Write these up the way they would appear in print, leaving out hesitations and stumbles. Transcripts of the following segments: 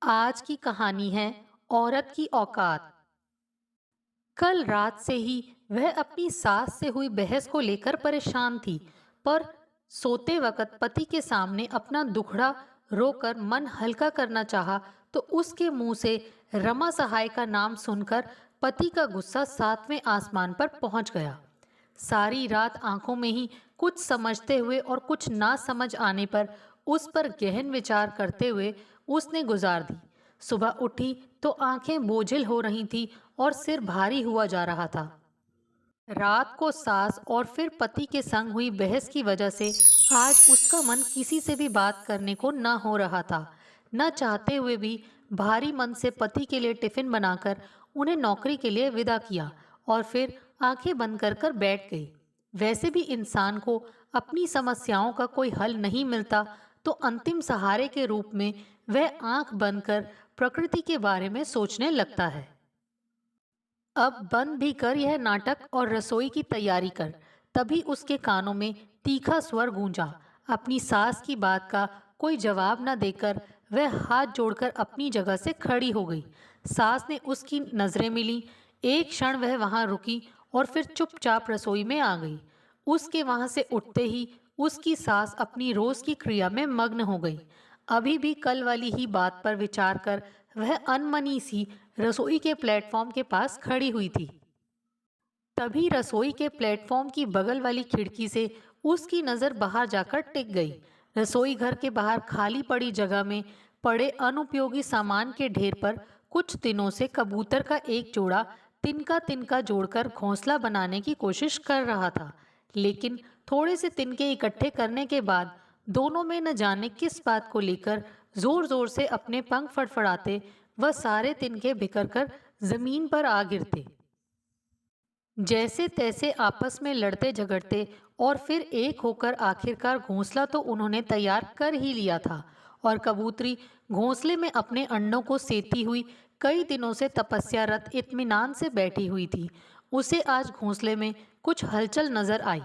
आज की कहानी है औरत की औकात। कल रात से ही वह अपनी सास से हुई बहस को लेकर परेशान थी, पर सोते वक्त पति के सामने अपना दुखड़ा रोकर मन हल्का करना चाहा तो उसके मुंह से रमा सहाय का नाम सुनकर पति का गुस्सा सातवें आसमान पर पहुंच गया। सारी रात आंखों में ही कुछ समझते हुए और कुछ ना समझ आने पर उस पर गहन विचार करते हुए उसने गुजार दी। सुबह उठी तो आंखें बोझिल हो रही थी और सिर भारी हुआ जा रहा था। रात को सास और फिर पति के संग हुई बहस की वजह से आज उसका मन किसी से भी बात करने को न हो रहा था। न चाहते हुए भी भारी मन से पति के लिए टिफिन बनाकर उन्हें नौकरी के लिए विदा किया और फिर आंखें बंद कर बैठ गई। वैसे भी इंसान को अपनी समस्याओं का कोई हल नहीं मिलता तो अंतिम सहारे के रूप में वह आंख बंद कर प्रकृति के बारे में सोचने लगता है। अब बंद भी कर यह नाटक और रसोई की तैयारी कर। तभी उसके कानों में तीखा स्वर गूंजा। अपनी सास की बात का कोई जवाब न देकर वह हाथ जोड़कर अपनी जगह से खड़ी हो गई। सास ने उसकी नजरें मिली। एक क्षण वह वहां रुकी और फिर चुपचाप रसोई में आ गई। उसके वहां से उठते ही उसकी सास अपनी रोज की क्रिया में मग्न हो गई। अभी भी कल वाली ही बात पर विचार कर वह अनमनी सी रसोई के प्लेटफॉर्म के पास खड़ी हुई थी। तभी रसोई के प्लेटफॉर्म की बगल वाली खिड़की से उसकी नजर बाहर जाकर टिक गई। रसोई घर के बाहर खाली पड़ी जगह में पड़े अनुपयोगी सामान के ढेर पर कुछ दिनों से कबूतर का एक जोड़ा तिनका तिनका जोड़कर घोंसला बनाने की कोशिश कर रहा था। लेकिन थोड़े से तिनके इकट्ठे करने के बाद दोनों में न जाने किस बात को लेकर जोर जोर से अपने पंख फड़फड़ाते वह सारे तिनके बिखर कर जमीन पर आ गिरते। जैसे तैसे आपस में लड़ते झगड़ते और फिर एक होकर आखिरकार घोंसला तो उन्होंने तैयार कर ही लिया था और कबूतरी घोंसले में अपने अंडों को सेती हुई कई दिनों से तपस्यारत इत्मीनान से बैठी हुई थी। उसे आज घोंसले में कुछ हलचल नजर आई।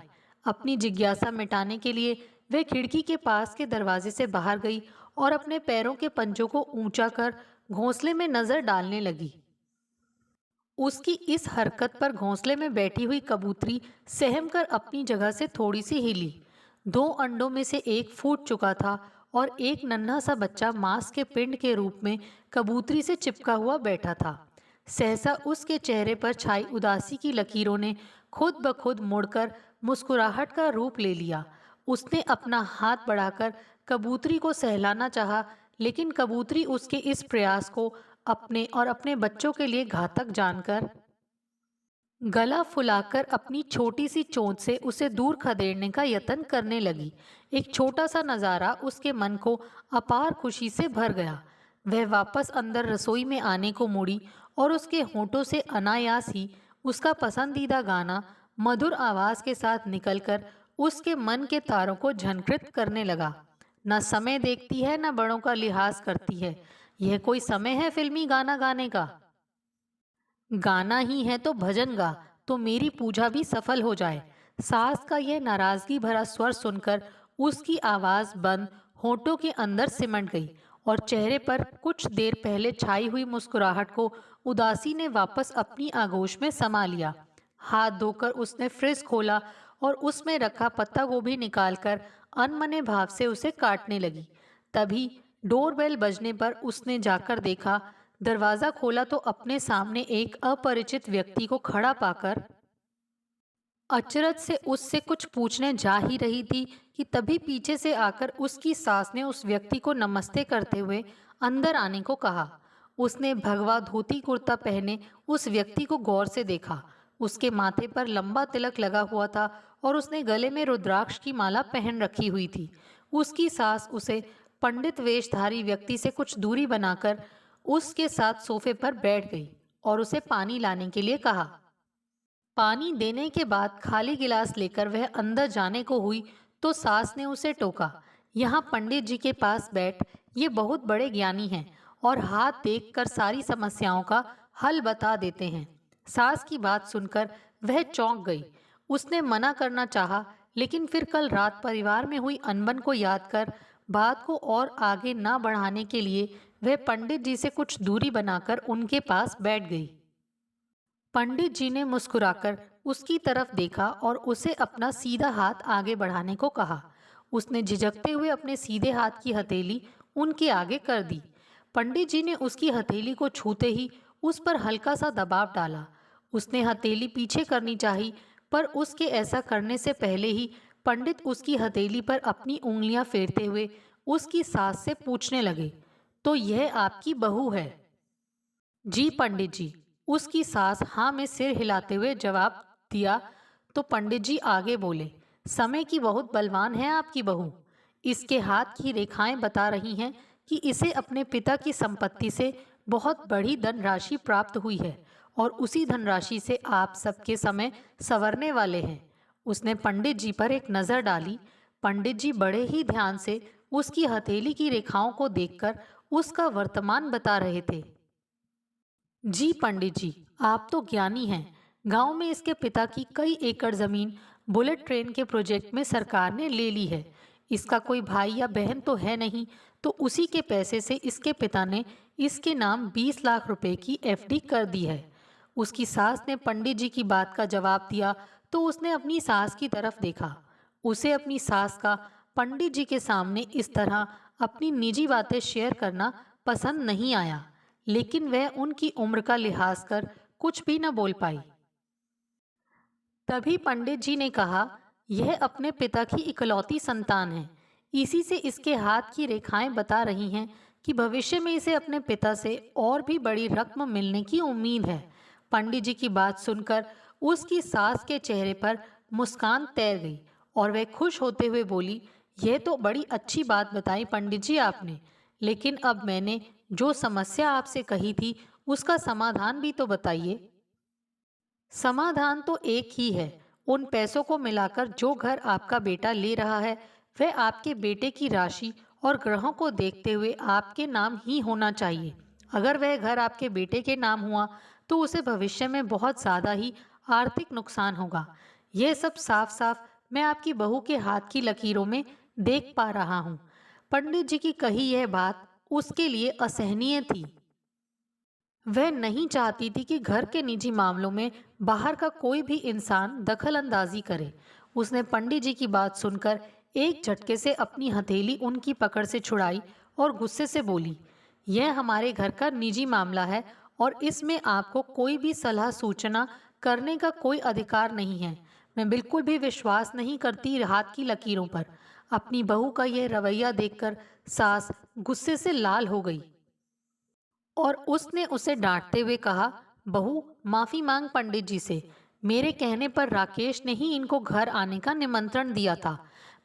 अपनी जिज्ञासा मिटाने के लिए वह खिड़की के पास के दरवाजे से बाहर गई और अपने पैरों के पंजों को ऊंचा कर घोंसले में नजर डालने लगी। उसकी इस हरकत पर घोंसले में बैठी हुई कबूतरी सहम कर अपनी जगह से थोड़ी सी हिली। दो अंडों में से एक फूट चुका था और एक नन्हा सा बच्चा मांस के पिंड के रूप में कबूतरी से चिपका हुआ बैठा था। सहसा उसके चेहरे पर छाई उदासी की लकीरों ने खुद ब खुद मुड़कर मुस्कुराहट का रूप ले लिया। उसने अपना हाथ बढ़ाकर कबूतरी को सहलाना चाहा, लेकिन कबूतरी उसके इस प्रयास को अपने और अपने बच्चों के लिए घातक जानकर गला फुलाकर अपनी छोटी सी चोंच से उसे दूर खदेड़ने का यत्न करने लगी। एक छोटा सा नजारा उसके मन को अपार खुशी से भर गया। वह वापस अंदर रसोई में आने को मुड़ी और उसके होठों से अनायास ही उसका पसंदीदा गाना मधुर आवाज के साथ निकलकर उसके मन के तारों को झनकृत करने लगा। न समय देखती है न बड़ों का लिहाज करती है। यह कोई समय है फिल्मी गाना गाने का? गाना ही है तो भजन गा, तो मेरी पूजा भी सफल हो जाए। सास का यह नाराजगी भरा स्वर सुनकर उसकी आवाज बंद होठों के अंदर सिमट गई और चेहरे पर कुछ देर पहले छाई हुई मुस्कुराहट को उदासी ने वापस अपनी आगोश में समा लिया। हाथ धोकर उसने फ्रिज खोला और उसमें रखा पत्ता गोभी निकालकर अनमने भाव से उसे काटने लगी। तभी डोरबेल बजने पर उसने जाकर देखा। दरवाजा खोला तो अपने सामने एक अपरिचित व्यक्ति को खड़ा पाकर अचरज से उससे कुछ पूछने जा ही रही थी कि तभी पीछे से आकर उसकी सास ने उस व्यक्ति को नमस्ते करते हुए अंदर आने को कहा। उसने भगवा धोती कुर्ता पहने उस व्यक्ति को गौर से देखा। उसके माथे पर लंबा तिलक लगा हुआ था और उसने गले में रुद्राक्ष की माला पहन रखी हुई थी। उसकी सास उसे पंडित वेशधारी व्यक्ति से कुछ दूरी बनाकर उसके साथ सोफे पर बैठ गई और उसे पानी लाने के लिए कहा। पानी देने के बाद खाली गिलास लेकर वह अंदर जाने को हुई तो सास ने उसे टोका। यहाँ पंडित जी के पास बैठ, ये बहुत बड़े ज्ञानी हैं और हाथ देखकर सारी समस्याओं का हल बता देते हैं। सास की बात सुनकर वह चौंक गई। उसने मना करना चाहा, लेकिन फिर कल रात परिवार में हुई अनबन को याद कर बात को और आगे ना बढ़ाने के लिए वह पंडित जी से कुछ दूरी बनाकर उनके पास बैठ गई। पंडित जी ने मुस्कुराकर उसकी तरफ देखा और उसे अपना सीधा हाथ आगे बढ़ाने को कहा। उसने झिझकते हुए अपने सीधे हाथ की हथेली उनके आगे कर दी। पंडित जी ने उसकी हथेली को छूते ही उस पर हल्का सा दबाव डाला। उसने हथेली पीछे करनी चाही, पर उसके ऐसा करने से पहले ही पंडित उसकी हथेली पर अपनी उंगलियां फेरते हुए उसकी सास से पूछने लगे, तो यह आपकी बहू है? जी पंडित जी, उसकी सास हाँ में सिर हिलाते हुए जवाब दिया। तो पंडित जी आगे बोले, समय की बहुत बलवान है आपकी बहू। इसके हाथ की रेखाएं बता रही हैं कि इसे अपने पिता की संपत्ति से बहुत बड़ी धनराशि प्राप्त हुई है और उसी धनराशि से आप सबके समय संवरने वाले हैं। उसने पंडित जी पर एक नज़र डाली। पंडित जी बड़े ही ध्यान से उसकी हथेली की रेखाओं को देखकर उसका वर्तमान बता रहे थे। जी पंडित जी, आप तो ज्ञानी हैं। गांव में इसके पिता की कई एकड़ जमीन बुलेट ट्रेन के प्रोजेक्ट में सरकार ने ले ली है। इसका कोई भाई या बहन तो है नहीं, तो उसी के पैसे से इसके पिता ने इसके नाम 20 लाख रुपए की एफडी कर दी है। उसकी सास ने पंडित जी की बात का जवाब दिया तो उसने अपनी सास की तरफ देखा। उसे अपनी सास का पंडित जी के सामने इस तरह अपनी निजी बातें शेयर करना पसंद नहीं आया, लेकिन वह उनकी उम्र का लिहाज कर कुछ भी न बोल पाई। तभी पंडित जी ने कहा, यह अपने पिता की इकलौती संतान है। इसी से इसके हाथ की रेखाएं बता रही हैं कि भविष्य में इसे अपने पिता से और भी बड़ी रकम मिलने की उम्मीद है। पंडित जी की बात सुनकर उसकी सास के चेहरे पर मुस्कान तैर गई और वह खुश होते हुए बोली, यह तो बड़ी अच्छी बात बताई पंडित जी आपने, लेकिन अब मैंने जो समस्या आपसे कही थी उसका समाधान भी तो बताइए। समाधान तो एक ही है। उन पैसों को मिलाकर जो घर आपका बेटा ले रहा है वह आपके बेटे की राशि और ग्रहों को देखते हुए आपके नाम ही होना चाहिए। अगर वह घर आपके बेटे के नाम हुआ तो उसे भविष्य में बहुत ज़्यादा ही आर्थिक नुकसान होगा। यह सब साफ साफ मैं आपकी बहू के हाथ की लकीरों में देख पा रहा हूँ। पंडित जी की कही यह बात उसके लिए असहनीय थी। वह नहीं चाहती थी कि घर के निजी मामलों में बाहर का कोई भी इंसान दखल अंदाजी करे। उसने पंडित जी की बात सुनकर एक झटके से अपनी हथेली उनकी पकड़ से छुड़ाई और गुस्से से बोली, यह हमारे घर का निजी मामला है और इसमें आपको कोई भी सलाह सूचना करने का कोई अधिकार नहीं है। मैं बिल्कुल भी विश्वास नहीं करती हाथ की लकीरों पर। अपनी बहू का यह रवैया देखकर सास गुस्से से लाल हो गई और उसने उसे डांटते हुए कहा, बहू माफी मांग पंडित जी से। मेरे कहने पर राकेश ने ही इनको घर आने का निमंत्रण दिया था।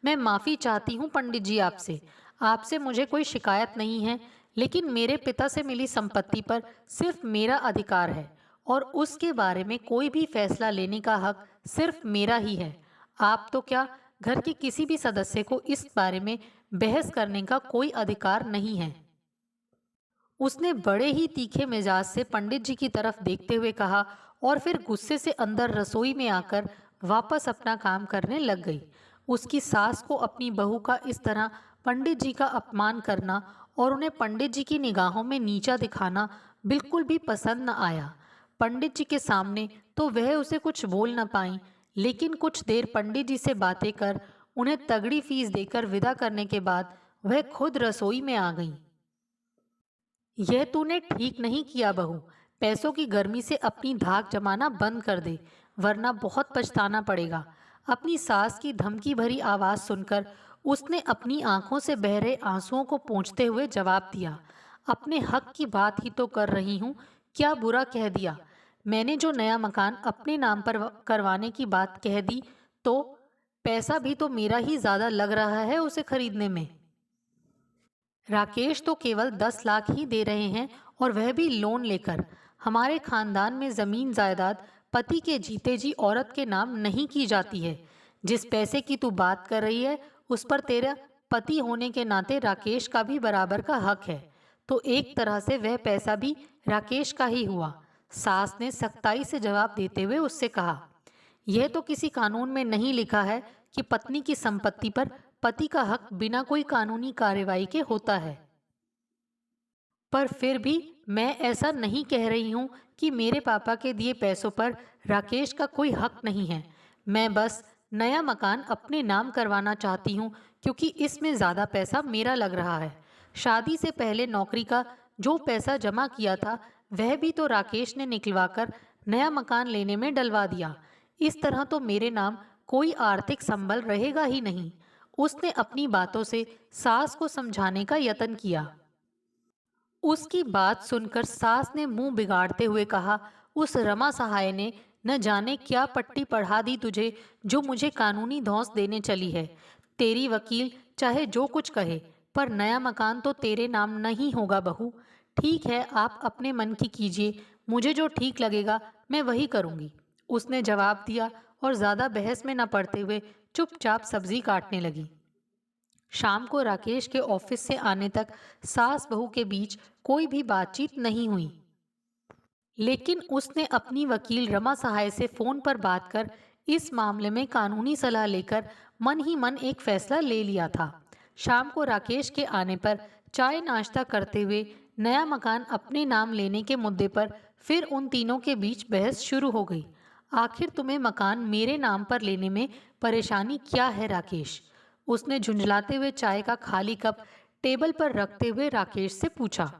मैं माफी चाहती हूँ पंडित जी आपसे। आपसे मुझे कोई शिकायत नहीं है, लेकिन मेरे पिता से मिली संपत्ति पर सिर्फ मेरा अधिकार है और उसके बारे में कोई भी फैसला लेने का हक सिर्फ मेरा ही है। आप तो क्या, घर के किसी भी सदस्य को इस बारे में बहस करने का कोई अधिकार नहीं है। उसने बड़े ही तीखे मिजाज से पंडित जी की तरफ देखते हुए कहा और फिर गुस्से से अंदर रसोई में आकर वापस अपना काम करने लग गई। उसकी सास को अपनी बहू का इस तरह पंडित जी का अपमान करना और उन्हें पंडित जी की निगाहों में नीचा दिखाना बिल्कुल भी पसंद न आया। पंडित जी के सामने तो वह उसे कुछ बोल न पाई, लेकिन कुछ देर पंडित जी से बातें कर उन्हें तगड़ी फीस देकर विदा करने के बाद वह खुद रसोई में आ गई। यह तूने ठीक नहीं किया बहू। पैसों की गर्मी से अपनी धाक जमाना बंद कर दे, वरना बहुत पछताना पड़ेगा। अपनी सास की धमकी भरी आवाज़ सुनकर उसने अपनी आंखों से बह रहे आंसुओं को पोंछते हुए जवाब दिया, अपने हक की बात ही तो कर रही हूँ, क्या बुरा कह दिया? मैंने जो नया मकान अपने नाम पर करवाने की बात कह दी, तो पैसा भी तो मेरा ही ज़्यादा लग रहा है उसे खरीदने में। राकेश तो केवल 10 लाख ही दे रहे हैं और वह भी लोन लेकर। हमारे खानदान में जमीन जायदाद पति के जीते जी औरत के नाम नहीं की जाती है। जिस पैसे की तू बात कर रही है उस पर तेरा पति होने के नाते राकेश का भी बराबर का हक है, तो एक तरह से वह पैसा भी राकेश का ही हुआ। सास ने सख्ताई से जवाब देते हुए उससे कहा, यह तो किसी कानून में नहीं लिखा है कि पत्नी की संपत्ति पर पति का हक बिना कोई कानूनी कार्रवाई के होता है। पर फिर भी मैं ऐसा नहीं कह रही हूँ कि मेरे पापा के दिए पैसों पर राकेश का कोई हक नहीं है। मैं बस नया मकान अपने नाम करवाना चाहती हूँ क्योंकि इसमें ज़्यादा पैसा मेरा लग रहा है। शादी से पहले नौकरी का जो पैसा जमा किया था वह भी तो राकेश ने निकलवाकर नया मकान लेने में डलवा दिया। इस तरह तो मेरे नाम कोई आर्थिक संबल रहेगा ही नहीं। उसने अपनी बातों से सास को समझाने का यत्न किया। उसकी बात सुनकर सास ने मुंह बिगाड़ते हुए कहा, उस रमा सहाय ने न जाने क्या पट्टी पढ़ा दी तुझे जो मुझे कानूनी धौंस देने चली है। तेरी वकील चाहे जो कुछ कहे, पर नया मकान तो तेरे नाम नहीं होगा बहू। ठीक है, आप अपने मन की कीजिए, मुझे जो ठीक लगेगा मैं वही करूंगी। उसने जवाब दिया और ज्यादा बहस में न पड़ते हुए चुपचाप सब्जी काटने लगी। शाम को राकेश के ऑफिस से आने तक सास बहू के बीच कोई भी बातचीत नहीं हुई, लेकिन उसने अपनी वकील रमा सहाय से फोन पर बात कर इस मामले में कानूनी सलाह लेकर मन ही मन एक फैसला ले लिया था। शाम को राकेश के आने पर चाय नाश्ता करते हुए नया मकान अपने नाम लेने के मुद्दे पर फिर उन तीनों के बीच बहस शुरू हो गई। आखिर तुम्हें मकान मेरे नाम पर लेने में परेशानी क्या है राकेश? उसने झुंझलाते हुए चाय का खाली कप टेबल पर रखते हुए राकेश से पूछा।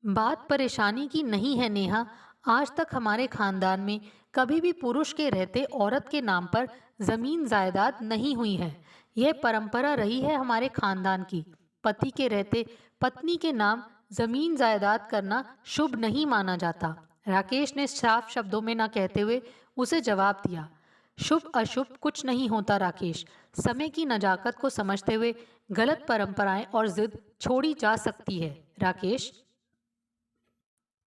बात परेशानी की नहीं है नेहा। आज तक हमारे खानदान में कभी भी पुरुष के रहते औरत के नाम पर जमीन जायदाद नहीं हुई है। यह परंपरा रही है हमारे खानदान की। पति के रहते पत्नी के नाम जमीन जायदाद करना शुभ नहीं माना जाता। राकेश ने साफ शब्दों में ना कहते हुए उसे जवाब दिया। शुभ अशुभ कुछ नहीं होता राकेश। समय की नजाकत को समझते हुए गलत परंपराएं और जिद छोड़ी जा सकती है राकेश।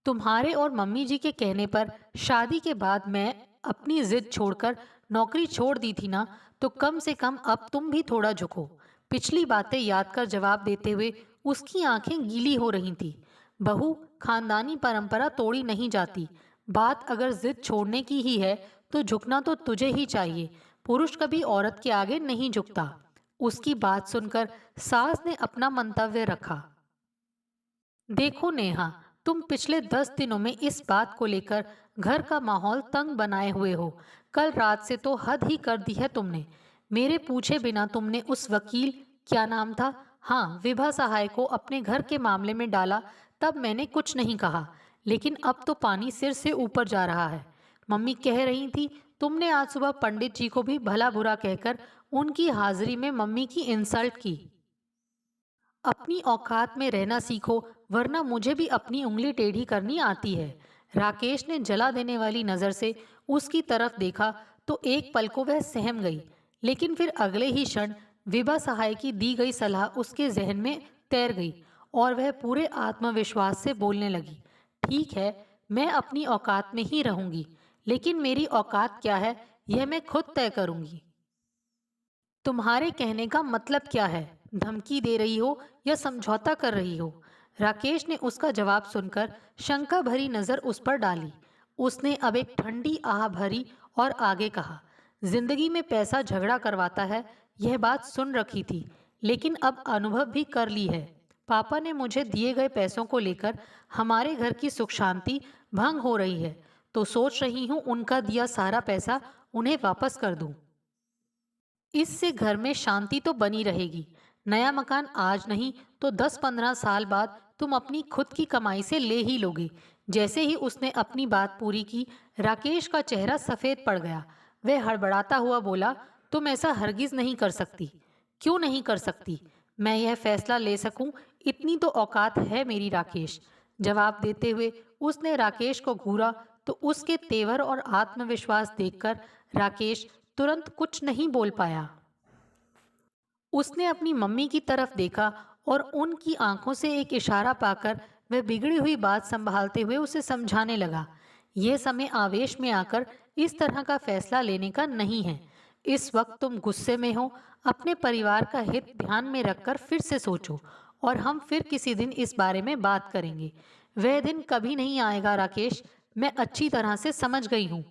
तुम्हारे और मम्मी जी के कहने पर शादी के बाद मैं अपनी जिद छोड़कर नौकरी छोड़ दी थी ना, तो कम से कम अब तुम भी थोड़ा झुको। पिछली बातें याद कर जवाब देते हुए उसकी आंखें गीली हो रही थी। बहू, खानदानी परंपरा तोड़ी नहीं जाती। बात अगर जिद छोड़ने की ही है तो झुकना तो तुझे ही चाहिए। पुरुष कभी औरत के आगे नहीं झुकता। उसकी बात सुनकर सास ने अपना मंतव्य रखा। देखो नेहा, तुम पिछले 10 दिनों में इस बात को लेकर घर का माहौल तंग बनाए हुए हो। कल रात से तो हद ही कर दी है तुमने। मेरे पूछे बिना तुमने उस वकील, क्या नाम था, हाँ विभा सहाय को अपने घर के मामले में डाला। तब मैंने कुछ नहीं कहा, लेकिन अब तो पानी सिर से ऊपर जा रहा है। मम्मी कह रही थी तुमने आज सुबह पंडित जी को भी भला बुरा कहकर उनकी हाजिरी में मम्मी की इंसल्ट की। अपनी औकात में रहना सीखो, वरना मुझे भी अपनी उंगली टेढ़ी करनी आती है। राकेश ने जला देने वाली नजर से उसकी तरफ देखा तो एक पल को वह सहम गई, लेकिन फिर अगले ही क्षण विभा सहाय की दी गई सलाह उसके जहन में तैर गई और वह पूरे आत्मविश्वास से बोलने लगी। ठीक है, मैं अपनी औकात में ही रहूंगी, लेकिन मेरी औकात क्या है यह मैं खुद तय करूंगी। तुम्हारे कहने का मतलब क्या है? धमकी दे रही हो या समझौता कर रही हो? राकेश ने उसका जवाब सुनकर शंका भरी नजर उस पर डाली। उसने अब एक ठंडी आह भरी और आगे कहा, जिंदगी में पैसा झगड़ा करवाता है, यह बात सुन रखी थी, लेकिन अब अनुभव भी कर ली है। पापा ने मुझे दिए गए पैसों को लेकर हमारे घर की सुख शांति भंग हो रही है, तो सोच रही हूँ उनका दिया सारा पैसा उन्हें वापस कर दूं। इससे घर में शांति तो बनी रहेगी। नया मकान आज नहीं तो 10-15 साल बाद तुम अपनी खुद की कमाई से ले ही लोगे। जैसे ही उसने अपनी बात पूरी की, राकेश का चेहरा सफेद पड़ गया। वह हड़बड़ाता हुआ बोला, तुम ऐसा हरगिज नहीं कर सकती। क्यों नहीं कर सकती? मैं यह फैसला ले सकूं, इतनी तो औकात है मेरी राकेश। जवाब देते हुए उसने राकेश को घूरा तो उसके तेवर और आत्मविश्वास देखकर राकेश तुरंत कुछ नहीं बोल पाया। उसने अपनी मम्मी की तरफ देखा और उनकी आंखों से एक इशारा पाकर वह बिगड़ी हुई बात संभालते हुए उसे समझाने लगा। यह समय आवेश में आकर इस तरह का फैसला लेने का नहीं है। इस वक्त तुम गुस्से में हो, अपने परिवार का हित ध्यान में रखकर फिर से सोचो और हम फिर किसी दिन इस बारे में बात करेंगे। वह दिन कभी नहीं आएगा राकेश, मैं अच्छी तरह से समझ गई हूँ।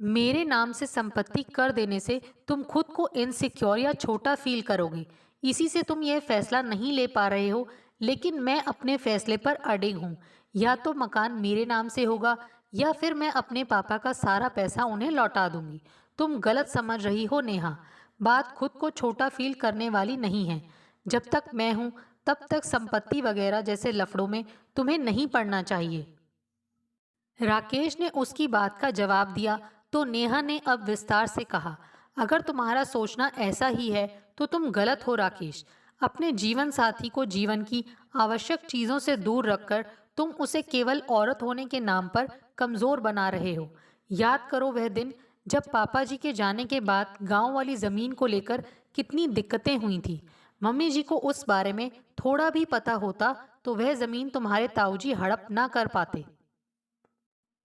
मेरे नाम से संपत्ति कर देने से तुम खुद को इनसिक्योर या छोटा फील करोगे। इसी से तुम यह फैसला नहीं ले पा रहे हो, लेकिन मैं अपने फैसले पर अडिग हूँ। या तो मकान मेरे नाम से होगा या फिर मैं अपने पापा का सारा पैसा उन्हें लौटा दूंगी। तुम गलत समझ रही हो नेहा। बात खुद को छोटा फील करने वाली नहीं है। जब तक मैं हूँ तब तक संपत्ति वगैरह जैसे लफड़ों में तुम्हें नहीं पड़ना चाहिए। राकेश ने उसकी बात का जवाब दिया तो नेहा ने अब विस्तार से कहा, अगर तुम्हारा सोचना ऐसा ही है तो तुम गलत हो राकेश। अपने जीवन साथी को जीवन की आवश्यक चीजों से दूर रखकर तुम उसे केवल औरत होने के नाम पर कमजोर बना रहे हो। याद करो वह दिन जब पापा जी के जाने के बाद गांव वाली जमीन को लेकर कितनी दिक्कतें हुई थी। मम्मी जी को उस बारे में थोड़ा भी पता होता तो वह जमीन तुम्हारे ताऊजी हड़प ना कर पाते।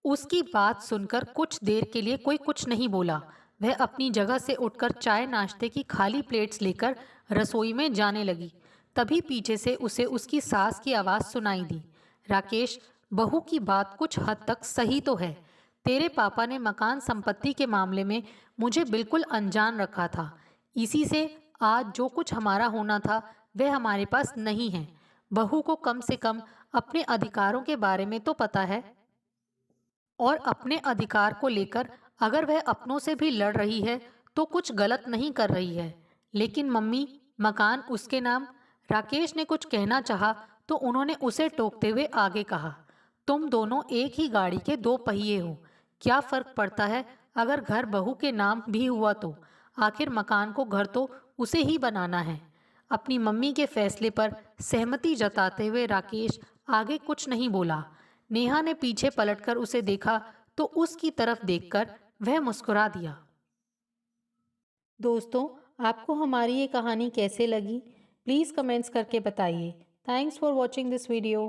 उसकी बात सुनकर कुछ देर के लिए कोई कुछ नहीं बोला। वह अपनी जगह से उठकर चाय नाश्ते की खाली प्लेट्स लेकर रसोई में जाने लगी। तभी पीछे से उसे उसकी सास की आवाज़ सुनाई दी, राकेश, बहू की बात कुछ हद तक सही तो है। तेरे पापा ने मकान संपत्ति के मामले में मुझे बिल्कुल अनजान रखा था। इसी से आज जो कुछ हमारा होना था वह हमारे पास नहीं है। बहू को कम से कम अपने अधिकारों के बारे में तो पता है, और अपने अधिकार को लेकर अगर वह अपनों से भी लड़ रही है तो कुछ गलत नहीं कर रही है। लेकिन मम्मी, मकान उसके नाम। राकेश ने कुछ कहना चाहा तो उन्होंने उसे टोकते हुए आगे कहा, तुम दोनों एक ही गाड़ी के दो पहिए हो। क्या फर्क पड़ता है अगर घर बहू के नाम भी हुआ तो? आखिर मकान को घर तो उसे ही बनाना है। अपनी मम्मी के फैसले पर सहमति जताते हुए राकेश आगे कुछ नहीं बोला। नेहा ने पीछे पलटकर उसे देखा तो उसकी तरफ देखकर वह मुस्कुरा दिया। दोस्तों, आपको हमारी ये कहानी कैसे लगी? प्लीज़ कमेंट्स करके बताइए। Thanks for watching this video.